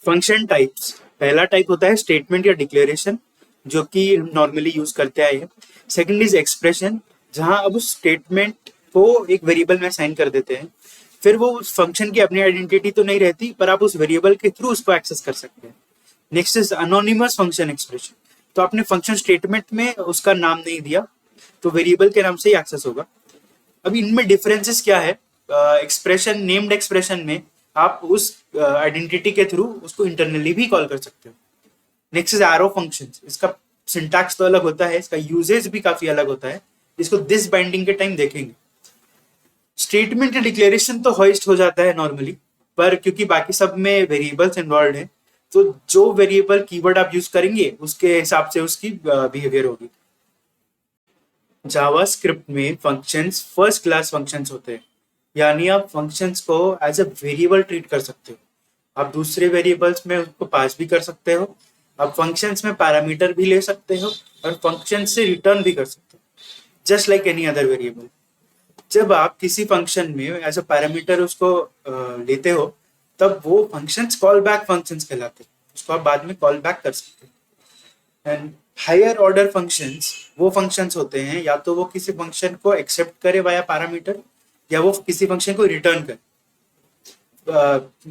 Function types, पहला type होता है स्टेटमेंट या डिक्लेरेशन, जो कि नॉर्मली यूज करते आए हैं। सेकंड इज एक्सप्रेशन, जहां अब उस स्टेटमेंट को एक वेरिएबल में असाइन कर देते हैं। फिर वो उस फंक्शन की अपनी आइडेंटिटी तो नहीं रहती, पर आप उस वेरिएबल के थ्रू उसको एक्सेस कर सकते हैं। Next is anonymous function expression, तो आपने फंक्शन स्टेटमेंट में उसका नाम नहीं दिया, तो वेरिएबल के नाम से ही एक्सेस होगा। अब इनमें डिफरेंसेस क्या है? एक्सप्रेशन, नेम्ड एक्सप्रेशन में आप उस आइडेंटिटी के थ्रू उसको इंटरनली भी कॉल कर सकते हो। नेक्स्ट इज एरो फंक्शंस, इसका सिंटैक्स तो अलग होता है, इसका यूजेज भी काफी अलग होता है, इसको दिस बाइंडिंग के टाइम देखेंगे। स्टेटमेंट डिक्लेरेशन तो होस्ट हो जाता है नॉर्मली, पर क्योंकि बाकी सब में वेरिएबल्स इन्वॉल्व है, तो जो वेरिएबल कीवर्ड आप यूज करेंगे उसके हिसाब से उसकी बिहेवियर होगी। जावास्क्रिप्ट में फंक्शंस फर्स्ट क्लास फंक्शंस होते हैं, यानी आप फंक्शंस को एज अ वेरिएबल ट्रीट कर सकते हो। आप दूसरे वेरिएबल्स में उसको पास भी कर सकते हो, आप फंक्शंस में पैरामीटर भी ले सकते हो और फंक्शन से रिटर्न भी कर सकते हो, just like any other variable. जब आप किसी फंक्शन में एज अ पैरामीटर उसको लेते हो, तब वो फंक्शंस कॉल बैक फंक्शंस कहलाते हैं, उसको आप बाद में कॉल बैक कर सकते हैं। एंड हायर ऑर्डर फंक्शंस वो फंक्शंस होते हैं, या तो वो किसी फंक्शन को एक्सेप्ट करे वाया पैरामीटर, या वो किसी फंक्शन को रिटर्न करे।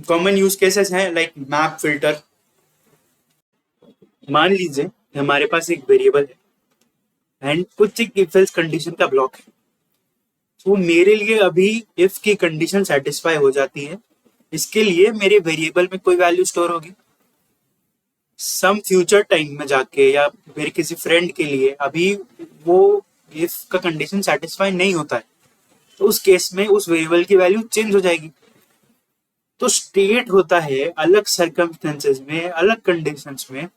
कॉमन यूज केसेस हैं लाइक मैप फिल्टर। मान लीजिए हमारे पास एक वेरिएबल है एंड कुछ एक इफ एल्स कंडीशन का ब्लॉक है, तो मेरे लिए अभी इफ की कंडीशन सेटिस्फाई हो जाती है, इसके लिए मेरे वेरिएबल में कोई वैल्यू स्टोर होगी। सम फ्यूचर टाइम में जाके या मेरे किसी फ्रेंड के लिए अभी वो इफ का कंडीशन सेटिस्फाई नहीं होता है, तो उस केस में उस वेरिएबल की वैल्यू चेंज हो जाएगी। तो स्टेट होता है अलग सर्कमस्टेंसेस में, अलग कंडीशंस में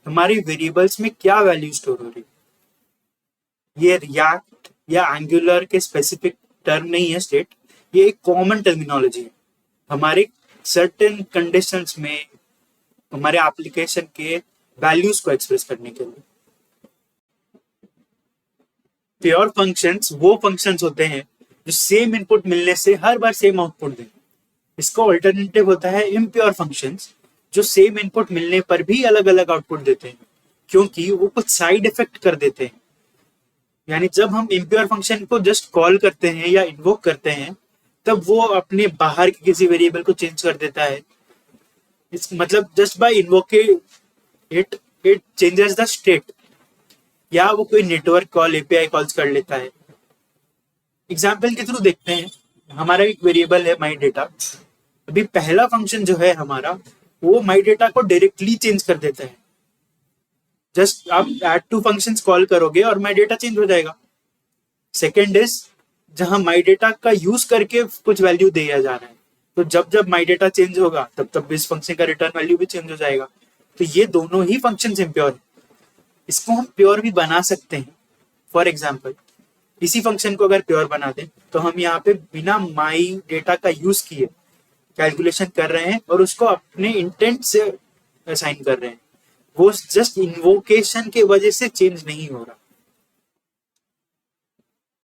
हमारी वेरिएबल्स में क्या वैल्यू स्टोर हो रही है। ये रिएक्ट या एंगुलर के स्पेसिफिक टर्म नहीं है स्टेट, ये एक कॉमन टर्मिनोलॉजी है हमारे सर्टेन कंडीशंस में हमारे एप्लीकेशन के वैल्यूज को एक्सप्रेस करने के लिए। प्योर फंक्शंस वो फंक्शंस होते हैं जो सेम इनपुट मिलने से हर बार सेम आउटपुट दें। इसका ऑल्टरनेटिव होता है इम्प्योर फंक्शंस, जो सेम इनपुट मिलने पर भी अलग अलग आउटपुट देते हैं, क्योंकि वो कुछ साइड इफेक्ट कर देते हैं। यानी जब हम इम्प्योर फंक्शन को जस्ट कॉल करते हैं या इन्वोक करते हैं, तब वो अपने बाहर के किसी वेरिएबल को चेंज कर देता है। इस मतलब just by invoking it it changes the state, या वो कोई नेटवर्क कॉल, एपीआई कॉल्स कर लेता है। एग्जाम्पल के थ्रू देखते हैं। हमारा एक वेरिएबल है माई डेटा। अभी पहला फंक्शन जो है हमारा, वो माई डेटा को डायरेक्टली चेंज कर देता है। जस्ट आप एड टू फंक्शंस कॉल करोगे और माई डेटा चेंज हो जाएगा। सेकेंड इज जहां माई डेटा का यूज करके कुछ वैल्यू दिया जा रहा है, तो जब जब माई डेटा चेंज होगा तब तब इस फंक्शन का रिटर्न वैल्यू भी चेंज हो जाएगा। तो ये दोनों ही फंक्शंस इम्प्योर है। इसको हम प्योर भी बना सकते हैं। फॉर एग्जाम्पल, इसी फंक्शन को अगर प्योर बना दें, तो हम यहाँ पे बिना माई डेटा का यूज किए कैलकुलेशन कर रहे हैं और उसको अपने इंटेंट से असाइन कर रहे हैं। वो जस्ट इन्वोकेशन के वजह से चेंज नहीं हो रहा।